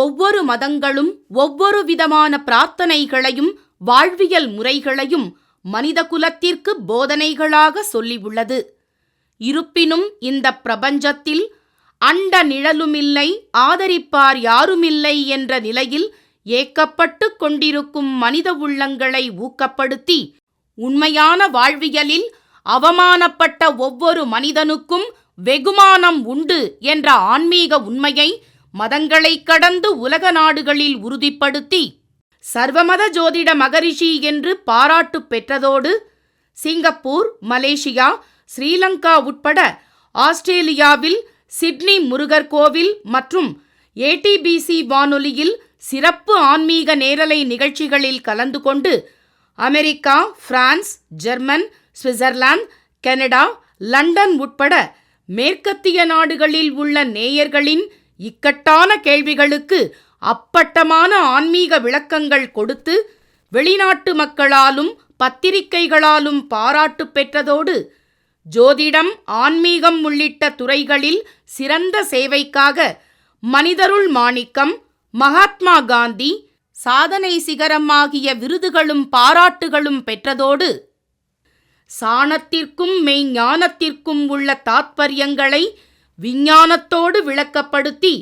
ஒவ்வொரு மதங்களும் ஒவ்வொரு விதமான பிரார்த்தனைகளையும் வாழ்வியல் முறைகளையும் மனித குலத்திற்கு போதனைகளாக சொல்லியுள்ளது. இருப்பினும் இந்த பிரபஞ்சத்தில் அண்ட நிழலுமில்லை, ஆதரிப்பார் யாருமில்லை என்ற நிலையில் ஏக்கப்பட்டு கொண்டிருக்கும் மனித உள்ளங்களை ஊக்கப்படுத்தி உண்மையான வாழ்வியலில் அவமானப்பட்ட ஒவ்வொரு மனிதனுக்கும் வெகுமானம் உண்டு என்ற ஆன்மீக உண்மையை மதங்களை கடந்து உலக நாடுகளில் உறுதிப்படுத்தி சர்வமத ஜோதிட மகரிஷி என்று பாராட்டு பெற்றதோடு சிங்கப்பூர், மலேசியா, ஸ்ரீலங்கா உட்பட ஆஸ்திரேலியாவில் சிட்னி முருகர் கோவில் மற்றும் ஏடிபிசி வானொலியில் சிறப்பு ஆன்மீக நேரலை நிகழ்ச்சிகளில் கலந்து கொண்டு America, France, German, Switzerland, Canada, London உட்பட மேற்கத்திய நாடுகளில் உள்ள நேயர்களின் இக்கட்டான கேள்விகளுக்கு அப்பட்டமான ஆன்மீக விளக்கங்கள் கொடுத்து வெளிநாட்டு மக்களாலும் பத்திரிகைகளாலும் பாராட்டு பெற்றதோடு ஜோதிடம், ஆன்மீகம் உள்ளிட்ட துறைகளில் சிறந்த சேவைக்காக மனிதருள் மாணிக்கம், மகாத்மா காந்தி, சாதனை சிகரம் ஆகிய விருதுகளும் பாராட்டுகளும் பெற்றதோடு சாணத்திற்கும் மெய்ஞானத்திற்கும் உள்ள தாத்பரியங்களை விஞ்ஞானத்தோடு விளக்கப்படுத்தி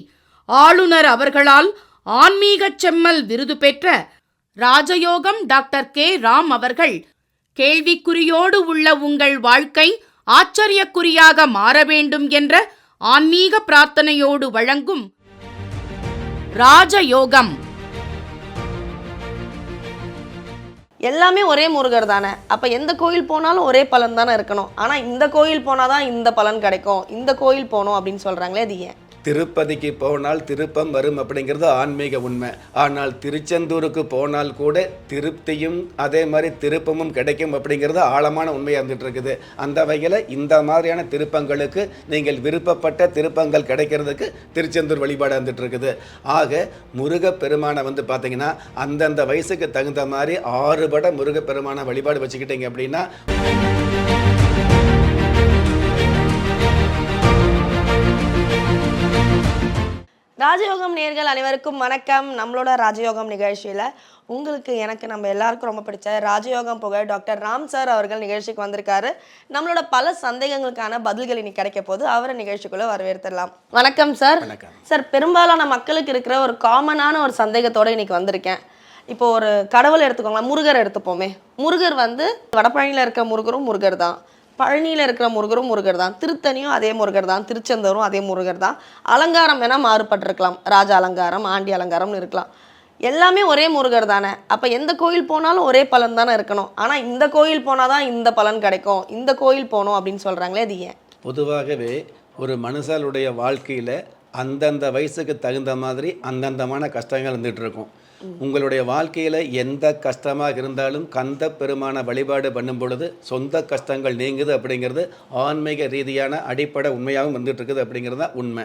ஆளுநர் அவர்களால் ஆன்மீகச் செம்மல் விருது பெற்ற ராஜயோகம் டாக்டர் கே. ராம் அவர்கள் கேள்விக்குறியோடு உள்ள உங்கள் வாழ்க்கை ஆச்சரியக்குறியாக மாற வேண்டும் என்ற ஆன்மீக பிரார்த்தனையோடு வழங்கும் ராஜயோகம். எல்லாமே ஒரே முருகர் தானே, அப்போ எந்த கோயில் போனாலும் ஒரே பலன் தானே இருக்கணும். ஆனால் இந்த கோயில் போனால் தான் இந்த பலன் கிடைக்கும், இந்த கோயில் போகணும் அப்படின்னு சொல்கிறாங்களே, அது ஏன்? திருப்பதிக்கு போனால் திருப்பம் வரும் அப்படிங்கிறது ஆன்மீக உண்மை. ஆனால் திருச்செந்தூருக்கு போனால் கூட திருப்தியும் அதே மாதிரி திருப்பமும் கிடைக்கும் அப்படிங்கிறது ஆழமான உண்மையாக இருந்துகிட்டு இருக்குது. அந்த வகையில் இந்த மாதிரியான திருப்பங்களுக்கு நீங்கள் விருப்பப்பட்ட திருப்பங்கள் கிடைக்கிறதுக்கு திருச்செந்தூர் வழிபாடு இருந்துகிட்டு இருக்குது. ஆக முருகப்பெருமானை வந்து பார்த்தீங்கன்னா அந்தந்த வயசுக்கு தகுந்த மாதிரி 6 பட முருகப்பெருமானை வழிபாடு வச்சுக்கிட்டீங்க அப்படின்னா ராஜயோகம் நேயர்கள் அனைவருக்கும் வணக்கம். நம்மளோட ராஜயோகம் நிகழ்ச்சியில் உங்களுக்கு எனக்கு நம்ம எல்லாருக்கும் ரொம்ப பிடிச்ச ராஜயோகம் புகழ் டாக்டர் ராம் சார் அவர்கள் நிகழ்ச்சிக்கு வந்திருக்காரு. நம்மளோட பல சந்தேகங்களுக்கான பதில்கள் இன்னைக்கு கிடைக்க போது அவரை நிகழ்ச்சிக்குள்ள வரவேற்கலாம். வணக்கம் சார். சார், பெரும்பாலான மக்களுக்கு இருக்கிற ஒரு காமனான ஒரு சந்தேகத்தோடு இன்னைக்கு வந்திருக்கேன். இப்போ ஒரு கடவுள் எடுத்துக்கோங்களேன், முருகர் எடுத்துப்போமே. முருகர் வந்து வடபழனியில் இருக்க முருகரும் முருகர் தான், பழனியில் இருக்கிற முருகரும் முருகர் தான், திருத்தணியும் அதே முருகர் தான், திருச்செந்தூரும் அதே முருகர் தான். அலங்காரம் வேணால் மாறுபட்டிருக்கலாம், ராஜ அலங்காரம், ஆண்டி அலங்காரம்னு இருக்கலாம். எல்லாமே ஒரே முருகர் தானே, அப்போ எந்த கோயில் போனாலும் ஒரே பலன் தானே இருக்கணும். ஆனால் இந்த கோயில் போனால் தான் இந்த பலன் கிடைக்கும், இந்த கோயில் போகணும் அப்படின்னு சொல்கிறாங்களே, அது ஏன்? பொதுவாகவே ஒரு மனுஷனுடைய வாழ்க்கையில் அந்தந்த வயசுக்கு தகுந்த மாதிரி அந்தந்தமான கஷ்டங்கள் இருந்துகிட்டு இருக்கும். உங்களுடைய வாழ்க்கையில் எந்த கஷ்டமாக இருந்தாலும் கந்த பெருமான வழிபாடு பண்ணும் பொழுது சொந்த கஷ்டங்கள் நீங்குது அப்படிங்கிறது ஆன்மீக ரீதியான அடிப்படை உண்மையாகவும் வந்துட்டு இருக்குது அப்படிங்கிறது தான் உண்மை.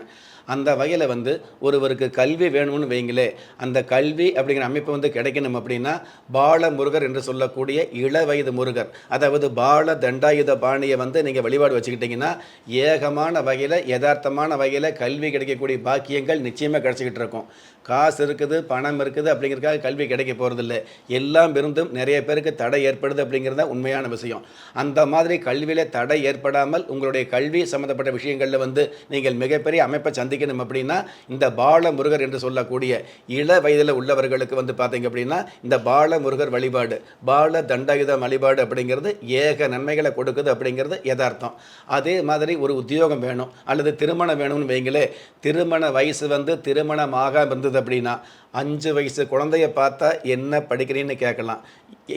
அந்த வகையில் வந்து ஒருவருக்கு கல்வி வேணும்னு வைங்களே, அந்த கல்வி அப்படிங்கிற அமைப்பு வந்து கிடைக்கணும் அப்படின்னா பால முருகர் என்று சொல்லக்கூடிய இள வயது முருகர், அதாவது பால தண்டாயுத பாணியை வந்து நீங்கள் வழிபாடு வச்சுக்கிட்டிங்கன்னா ஏகமான வகையில் யதார்த்தமான வகையில் கல்வி கிடைக்கக்கூடிய பாக்கியங்கள் நிச்சயமாக கிடச்சிக்கிட்டு இருக்கும். காசு இருக்குது, பணம் இருக்குது அப்படிங்கிறதுக்காக கல்வி கிடைக்க போகிறதில்ல. எல்லாம் இருந்தும் நிறைய பேருக்கு தடை ஏற்படுது அப்படிங்கிறது தான் உண்மையான விஷயம். அந்த மாதிரி கல்வியில் தடை ஏற்படாமல் உங்களுடைய கல்வி சம்மந்தப்பட்ட விஷயங்களில் வந்து நீங்கள் மிகப்பெரிய அமைப்பை சந்திக்கணும் அப்படின்னா இந்த பால முருகர் என்று சொல்லக்கூடிய இள வயதில் உள்ளவர்களுக்கு வந்து பார்த்தீங்க அப்படின்னா இந்த பால முருகர் வழிபாடு, பால தண்டாயுத வழிபாடு அப்படிங்கிறது ஏக நன்மைகளை கொடுக்குது அப்படிங்கிறது யதார்த்தம். அதே மாதிரி ஒரு உத்தியோகம் வேணும் அல்லது திருமணம் வேணும்னு வைங்களே, திருமண வயசு வந்து திருமணமாக இருந்தது அப்படின்னா 5 வயசு குழந்தைய பார்த்தா என்ன படிக்கிறீன்னு கேட்கலாம்,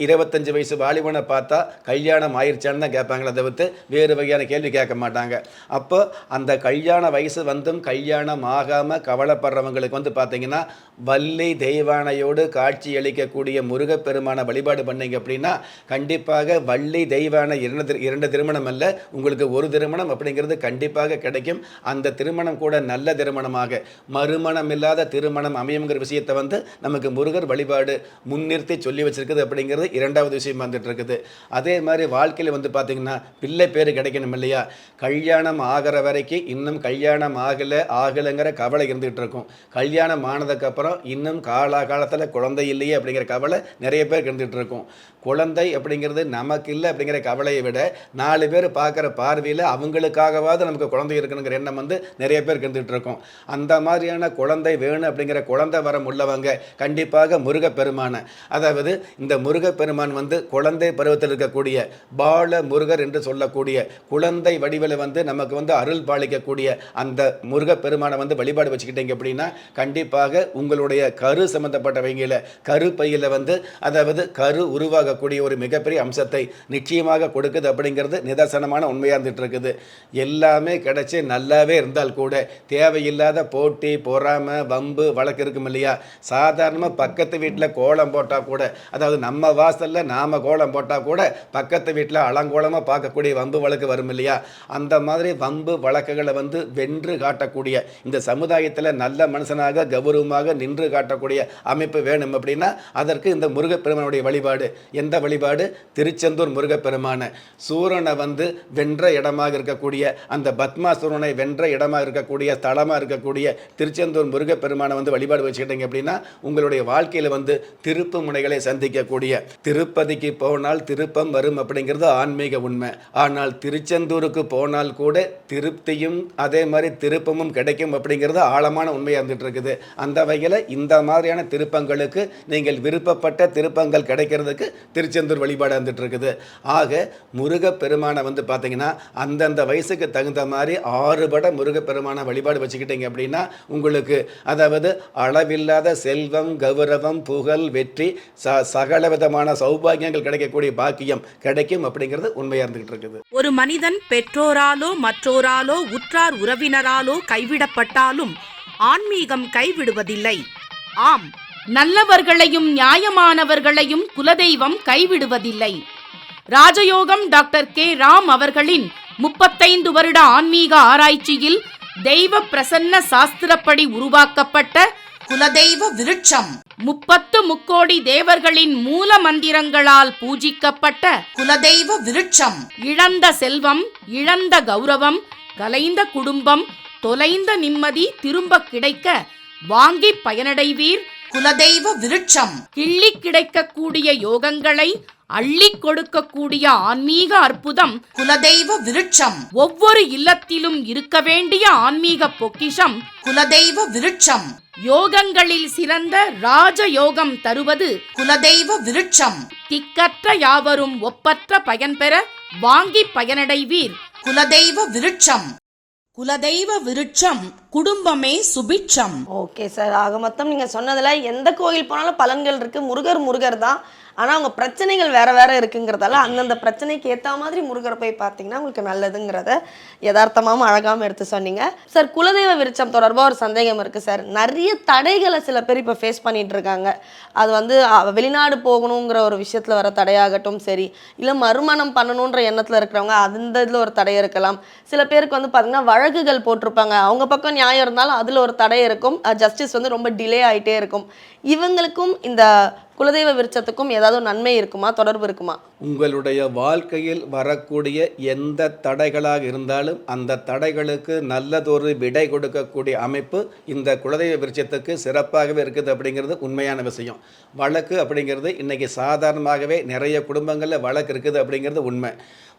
25 வயசு வாலிபனை பார்த்தா கல்யாணம் ஆயிடுச்சான்னு தான் கேட்பாங்களே தவிர்த்து வேறு வகையான கேள்வி கேட்க மாட்டாங்க. அப்போ அந்த கல்யாண வயசு வந்தும் கல்யாணம் ஆகாமல் கவலைப்படுறவங்களுக்கு வந்து பார்த்தீங்கன்னா வள்ளி தெய்வானையோடு காட்சி அளிக்கக்கூடிய முருகப்பெருமான வழிபாடு பண்ணிங்க அப்படின்னா கண்டிப்பாக வள்ளி தெய்வானை 2 திருமணம் அல்ல, உங்களுக்கு ஒரு திருமணம் அப்படிங்கிறது கண்டிப்பாக கிடைக்கும். அந்த திருமணம் கூட நல்ல திருமணமாக மறுமணம் இல்லாத திருமணம் அமையுங்கிற விஷயத்தை விஷயத்தை வந்து நமக்கு முருகர் வழிபாடு முன்னிறுத்தி சொல்லி வச்சிருக்குது அப்படிங்கிறது இரண்டாவது விஷயம் வந்துட்டு இருக்குது. அதே மாதிரி வாழ்க்கையில் வந்து பார்த்திங்கன்னா பிள்ளை பேர் கிடைக்கணும் இல்லையா, கல்யாணம் ஆகிற வரைக்கும் இன்னும் கல்யாணம் ஆகலைங்கிற கவலை இருந்துகிட்டு இருக்கும். கல்யாணம் ஆனதுக்கப்புறம் இன்னும் காலத்தில் குழந்தை இல்லையே அப்படிங்கிற கவலை நிறைய பேருக்கு இருந்துகிட்டு இருக்கும். குழந்தை அப்படிங்கிறது நமக்கு இல்லை அப்படிங்கிற கவலையை விட 4 பேர் பார்க்குற பார்வையில் அவங்களுக்காகவாவது நமக்கு குழந்தை இருக்கணுங்கிற எண்ணம் வந்து நிறைய பேருக்கு இருந்துகிட்டு இருக்கும். அந்த மாதிரியான குழந்தை வேணும் அப்படிங்கிற குழந்தை வரம் உள்ளவங்க கண்டிப்பாக முருகப்பெருமான, அதாவது இந்த முருகப்பெருமான் வந்து குழந்தை பருவத்தில் இருக்கக்கூடிய பால முருகர் என்று சொல்லக்கூடிய குழந்தை வடிவில் வந்து நமக்கு வந்து அருள் பாலிக்கக்கூடிய அந்த முருகப்பெருமானை வந்து வழிபாடு வச்சுக்கிட்டீங்க அப்படின்னா கண்டிப்பாக உங்களுடைய கரு சம்பந்தப்பட்டவங்கள கருப்பையில் வந்து அதாவது கரு உருவாகக்கூடிய ஒரு மிகப்பெரிய அம்சத்தை நிச்சயமாக கொடுக்குது அப்படிங்கிறது நிதர்சனமான உண்மையாக இருந்துட்டு இருக்குது. எல்லாமே கிடைச்சி நல்லாவே இருந்தால் கூட தேவையில்லாத போட்டி பொறாமை வம்பு வழக்கு இருக்கும் இல்லையா, சாதாரணமாக பக்கத்து வீட்டில் கோலம் போட்டால் கூட, அதாவது நம்ம வாசலில் நாம் கோலம் போட்டால் கூட பக்கத்து வீட்டில் அலங்கோலமாக பார்க்கக்கூடிய வம்பு வழக்கு வரும் இல்லையா, அந்த மாதிரி வம்பு வழக்குகளை வந்து வென்று காட்டக்கூடிய இந்த சமுதாயத்தில் நல்ல மனுஷனாக கௌரவமாக நின்று காட்டக்கூடிய அமைப்பு வேணும் அப்படின்னா அதற்கு இந்த முருகப்பெருமானுடைய வழிபாடு. எந்த வழிபாடு? திருச்செந்தூர் முருகப்பெருமான. சூரனை வந்து வென்ற இடமாக இருக்கக்கூடிய அந்த பத்மாசூரனை வென்ற இடமாக இருக்கக்கூடிய ஸ்தலமாக இருக்கக்கூடிய திருச்செந்தூர் முருகப்பெருமானை வந்து வழிபாடு வச்சுக்கிட்டீங்க அப்படின்னா உங்களுடைய வாழ்க்கையில் வந்து திருப்பு முனைகளை சந்திக்கக்கூடிய, திருப்பதிக்கு போனால் திருப்பம் வரும் அப்படிங்கிறது ஆன்மீக உண்மை. ஆனால் திருச்செந்தூருக்கு போனால் கூட திருப்தியும் அதே மாதிரி திருப்பமும் கிடைக்கும் அப்படிங்கிறது ஆழமான உண்மையாக இருந்துட்டு இருக்குது. அந்த வகையில் இந்த மாதிரியான திருப்பங்களுக்கு நீங்கள் விருப்பப்பட்ட திருப்பங்கள் கிடைக்கிறதுக்கு திருச்செந்தூர் வழிபாடு வந்துட்டு இருக்குது. ஆக முருகப்பெருமானை வந்து பார்த்தீங்கன்னா அந்தந்த வயசுக்கு தகுந்த மாதிரி 6 பட முருகப்பெருமானை வழிபாடு வச்சுக்கிட்டீங்க அப்படின்னா உங்களுக்கு அதாவது அளவில்லாத செல்வம் கௌரவம் புகழ் வெற்றி சகல விதமான சௌபாகியங்கள் கிடைக்கக்கூடிய பாக்கியம் கிடைக்கும் அப்படிங்கிறது உண்மையாக இருந்துகிட்டு இருக்குது. ஒரு மனிதன் பெற்றோராலோ மற்றோராலோ உற்றார் உறவினராலோ கைவிடப்பட்டாலும் ஆன்மீகம் கைவிடுவதில்லை. ஆம், நல்லவர்களையும் நியாயமானவர்களையும் குலதெய்வம் கைவிடுவதில்லை. ராஜயோகம் டாக்டர் கே. ராம் அவர்களின் 35 வருட ஆன்மீக ஆராய்ச்சியில் தெய்வ பிரசன்ன சாஸ்திரப்படி உருவாக்கப்பட்ட குலதெய்வ விருட்சம், 30 முக்கோடி தேவர்களின் மூல மந்திரங்களால் பூஜிக்கப்பட்ட குலதெய்வ விருட்சம், இழந்த செல்வம், இழந்த கௌரவம், கலைந்த குடும்பம், தொலைந்த நிம்மதி திரும்ப கிடைக்க வாங்கி பயனடைவீர். குலதெய்வ விருட்சம் கிள்ளி கிடைக்கக்கூடிய யோகங்களை அள்ளி கொடுக்கக்கூடிய ஆன்மீக அற்புதம் குலதெய்வ விருட்சம். ஒவ்வொரு இல்லத்திலும் இருக்க வேண்டிய ஆன்மீக பொக்கிஷம் குலதெய்வ விருட்சம். யோகங்களில் சிறந்த ராஜயோகம் தருவது குலதெய்வ விருட்சம். திக்கற்ற யாவரும் ஒப்பற்ற பயன் பெற வாங்கி பயனடைவீர். குலதெய்வ விருட்சம். குலதெய்வ விருட்சம் குடும்பமே சுபிட்சம். ஓகே சார், ஆக மொத்தம் நீங்கள் சொன்னதில் எந்த கோயில் போனாலும் பலன்கள் இருக்குது. முருகர் தான். ஆனால் அவங்க பிரச்சனைகள் வேறு இருக்குங்கிறதால அந்தந்த பிரச்சனைக்கு ஏற்ற மாதிரி முருகரை போய் பார்த்தீங்கன்னா உங்களுக்கு நல்லதுங்கிறத யதார்த்தமாகவும் அழகாகவும் எடுத்து சொன்னீங்க சார். குலதெய்வ விருட்சம் தொடர்பாக ஒரு சந்தேகம் இருக்குது சார். நிறைய தடைகளை சில பேர் இப்போ ஃபேஸ் பண்ணிகிட்டு இருக்காங்க. அது வந்து வெளிநாடு போகணுங்கிற ஒரு விஷயத்தில் வர தடையாகட்டும் சரி, இல்லை மறுமணம் பண்ணணுன்ற எண்ணத்தில் இருக்கிறவங்க அந்த இதில் ஒரு தடை இருக்கலாம். சில பேருக்கு வந்து பார்த்திங்கன்னா வழக்குகள் போட்டிருப்பாங்க, அவங்க பக்கம் நியாயம் இருந்தாலும் அதில் ஒரு தடை இருக்கும், ஜஸ்டிஸ் வந்து ரொம்ப டிலே ஆகிட்டே இருக்கும். இவங்களுக்கும் இந்த குலதெய்வ விருட்சத்துக்கும் ஏதாவது நன்மை இருக்குமா, தொடர்பு இருக்குமா? உங்களுடைய வாழ்க்கையில் வரக்கூடிய எந்த தடைகளாக இருந்தாலும் அந்த தடைகளுக்கு நல்லதொரு விடை கொடுக்கக்கூடிய அமைப்பு இந்த குலதெய்வ விருட்சத்துக்கு சிறப்பாகவே இருக்குது அப்படிங்கிறது உண்மையான விஷயம். வழக்கு அப்படிங்கிறது இன்றைக்கி சாதாரணமாகவே நிறைய குடும்பங்களில் வழக்கு இருக்குது அப்படிங்கிறது உண்மை.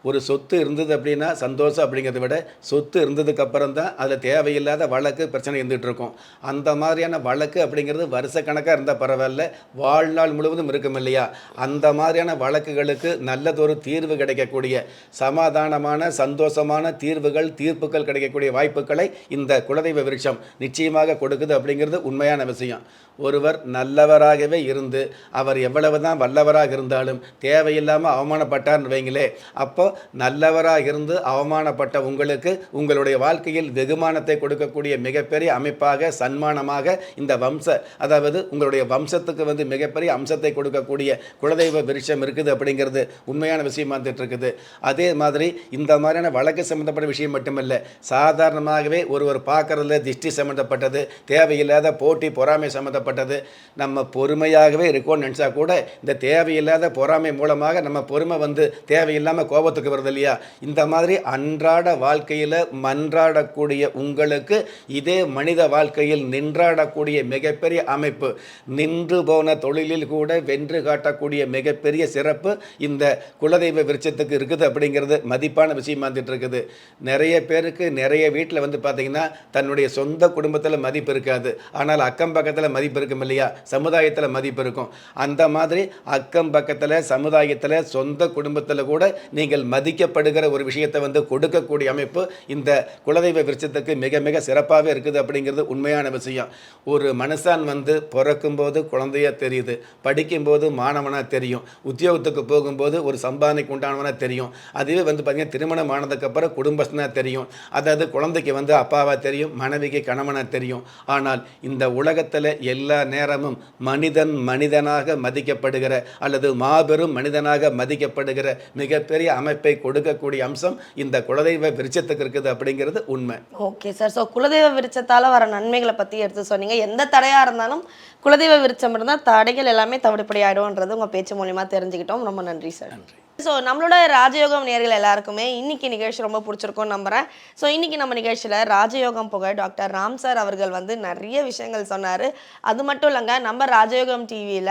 ஒரு சொத்து இருந்தது அப்படின்னா சந்தோஷம் அப்படிங்கிறத விட சொத்து இருந்ததுக்கு அப்புறம் தான் அதில் தேவையில்லாத வழக்கு பிரச்சனை இருந்துகிட்டு இருக்கும். அந்த மாதிரியான வழக்கு அப்படிங்கிறது வருஷக்கணக்காக இருந்தால் பரவாயில்ல, வாழ்நாள் முழுவதும் இருக்கும் இல்லையா, அந்த மாதிரியான வழக்குகளுக்கு நல்லதொரு தீர்வு கிடைக்கக்கூடிய சமாதானமான சந்தோஷமான தீர்ப்புகள் கிடைக்கக்கூடிய வாய்ப்புகளை இந்த குலதெய்வ விருட்சம் நிச்சயமாக கொடுக்குது அப்படிங்கிறது உண்மையான விஷயம். ஒருவர் நல்லவராகவே இருந்து அவர் எவ்வளவு தான் வல்லவராக இருந்தாலும் தேவையில்லாமல் அவமானப்பட்டார்னு வைங்களே, அப்போ நல்லவராக இருந்து அவமானப்பட்ட உங்களுக்கு உங்களுடைய வாழ்க்கையில் வெகுமானத்தை கொடுக்கக்கூடிய மிகப்பெரிய அமைப்பாக சன்மானமாக இந்த அதாவது உங்களுடைய வம்சத்துக்கு வந்து மிகப்பெரிய அம்சத்தை கொடுக்கக்கூடிய குலதெய்வ விருட்சம் இருக்குது அப்படிங்கிறது உண்மையான விஷயமா இருந்துட்டு இருக்குது. அதே மாதிரி இந்த மாதிரியான வழக்கு சம்மந்தப்பட்ட விஷயம் மட்டுமல்ல, சாதாரணமாகவே ஒருவர் பார்க்கறதுல திஷ்டி சம்மந்தப்பட்டது, தேவையில்லாத போட்டி பொறாமை சம்மந்தப்பட்டது, நம்ம பொறுமையாகவே இருக்கோம்னு நினச்சா கூட இந்த தேவையில்லாத பொறாமை மூலமாக நம்ம பொறுமை வந்து தேவையில்லாமல் கோபத்துக்கு வருது இல்லையா? இந்த மாதிரி அன்றாட வாழ்க்கையில் மன்றாடக்கூடிய உங்களுக்கு இதே மனித வாழ்க்கையில் நின்றாடக்கூடிய மிகப்பெரிய அமைப்பு, நின்று போன தொழிலில் கூட வென்று காட்டக்கூடிய மிகப்பெரிய சிறப்பு இந்த குலதெய்வ விருட்சத்துக்கு இருக்குது அப்படிங்கிறது மதிப்பான விஷயமா இருந்துட்டு இருக்குது. நிறைய பேருக்கு நிறைய வீட்டில் வந்து பார்த்தீங்கன்னா தன்னுடைய சொந்த குடும்பத்தில் மதிப்பு இருக்காது, ஆனால் அக்கம் பக்கத்தில் மதிப்பு இருக்கும் இல்லையா? சமுதாயத்தில் மதிப்பு இருக்கும். அந்த மாதிரி அக்கம் பக்கத்தில், சமுதாயத்தில், சொந்த குடும்பத்தில் கூட நீங்கள் மதிக்கப்படுகிற ஒரு விஷயத்தை வந்து கொடுக்கக்கூடிய அமைப்பு இந்த குலதெய்வ விருட்சத்துக்கு மிக மிக சிறப்பாகவே இருக்குது அப்படிங்கிறது உண்மையான விஷயம். ஒரு மனுஷன் வந்து பிறக்கும்போது குழந்தையா தெரியுது, படிக்கும்போது மாணவனாக தெரியும், உத்தியோகத்துக்கு போகும்போது ஒரு சம்பாதனைக்கு உண்டானவனாக தெரியும், அதுவே வந்து பார்த்திங்கன்னா திருமணம் ஆனதுக்கப்புறம் குடும்பஸ்தனாக தெரியும், அதாவது குழந்தைக்கு வந்து அப்பாவாக தெரியும், மனைவிக்கு கணவனாக தெரியும். ஆனால் இந்த உலகத்தில் எல்லா நேரமும் மனிதனாக மதிக்கப்படுகிற அல்லது மாபெரும் மனிதனாக மதிக்கப்படுகிற மிகப்பெரிய அமைப்பை கொடுக்கக்கூடிய அம்சம் இந்த குலதெய்வ விருட்சத்துக்கு இருக்குது அப்படிங்கிறது உண்மை. Okay sir. ஸோ குலதெய்வ விருட்சத்தால் வர நன்மைகளை பற்றி எடுத்து சொன்னீங்க. எந்த தடையாக இருந்தாலும் குலதெய்வ விருட்சம் இருந்தால் தடைகள் எல்லாமே தவிடுபடி ஆகிடும்ன்றது உங்கள் பேச்சு மூலிமா தெரிஞ்சுக்கிட்டோம். ரொம்ப நன்றி சார். நன்றி. ஸோ நம்மளோட ராஜயோகம் நேயர்கள் எல்லாருக்குமே இன்னைக்கு நிகழ்ச்சி ரொம்ப பிடிச்சிருக்கும்னு நம்புகிறேன். ஸோ இன்னைக்கு நம்ம நிகழ்ச்சியில் ராஜயோகம் புகழ் டாக்டர் ராம் சார் அவர்கள் வந்து நிறைய விஷயங்கள் சொன்னார். அது மட்டும் இல்லைங்க, நம்ம ராஜயோகம் டிவியில்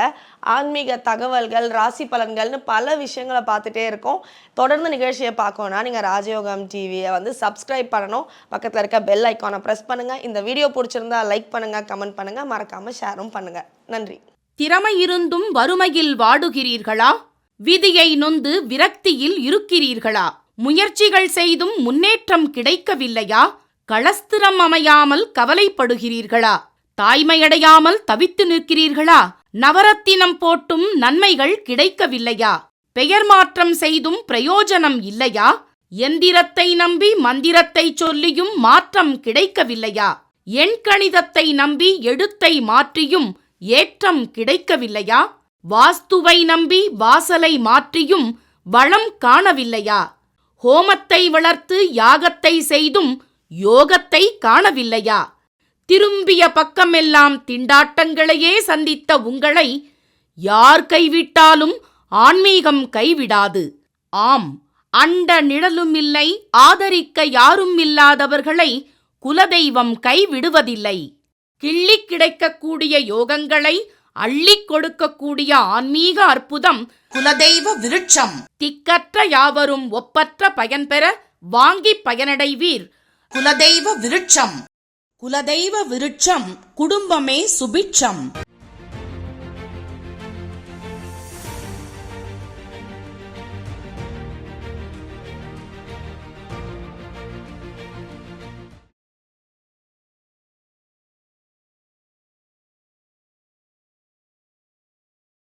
ஆன்மீக தகவல்கள், ராசி பலன்கள்னு பல விஷயங்களை பார்த்துட்டே இருக்கோம். தொடர்ந்து நிகழ்ச்சியை பார்க்கணும்னா நீங்கள் ராஜயோகம் டிவியை வந்து சப்ஸ்கிரைப் பண்ணணும். பக்கத்தில் இருக்க பெல் ஐக்கானை ப்ரெஸ் பண்ணுங்கள். இந்த வீடியோ பிடிச்சிருந்தா லைக் பண்ணுங்கள், கமெண்ட் பண்ணுங்கள், மறக்காமல் ஷேரும் பண்ணுங்கள். நன்றி. திறமை இருந்தும் வறுமையில் வாடுகிறீர்களா? விதியை நொந்து விரக்தியில் இருக்கிறீர்களா? முயற்சிகள் செய்தும் முன்னேற்றம் கிடைக்கவில்லையா? களஸ்திரம் அமையாமல் கவலைப்படுகிறீர்களா? தாய்மையடையாமல் தவித்து நிற்கிறீர்களா? நவரத்தினம் போட்டும் நன்மைகள் கிடைக்கவில்லையா? பெயர் மாற்றம் செய்தும் பிரயோஜனம் இல்லையா? எந்திரத்தை நம்பி மந்திரத்தை சொல்லியும் மாற்றம் கிடைக்கவில்லையா? எண்கணிதத்தை நம்பி எழுத்தை மாற்றியும் ஏற்றம் கிடைக்கவில்லையா? வாஸ்துவை நம்பி வாசலை மாற்றியும் வளம் காணவில்லையா? ஹோமத்தை வளர்த்து யாகத்தை செய்தும் யோகத்தை காணவில்லையா? திரும்பிய பக்கமெல்லாம் திண்டாட்டங்களையே சந்தித்த உங்களை யார் கைவிட்டாலும் ஆன்மீகம் கைவிடாது. ஆம், அண்ட நிழலுமில்லை, ஆதரிக்க யாரும் இல்லாதவர்களை குலதெய்வம் கைவிடுவதில்லை. கிள்ளிக் கிடைக்கக்கூடிய யோகங்களை அள்ளிக் கொடுக்கக்கூடிய ஆன்மீக அற்புதம் குலதெய்வ விருட்சம். திக்கற்ற யாவரும் ஒப்பற்ற பயன்பெற வாங்கி பயனடைவீர். குலதெய்வ விருட்சம். குலதெய்வ விருட்சம் குடும்பமே சுபிட்சம்.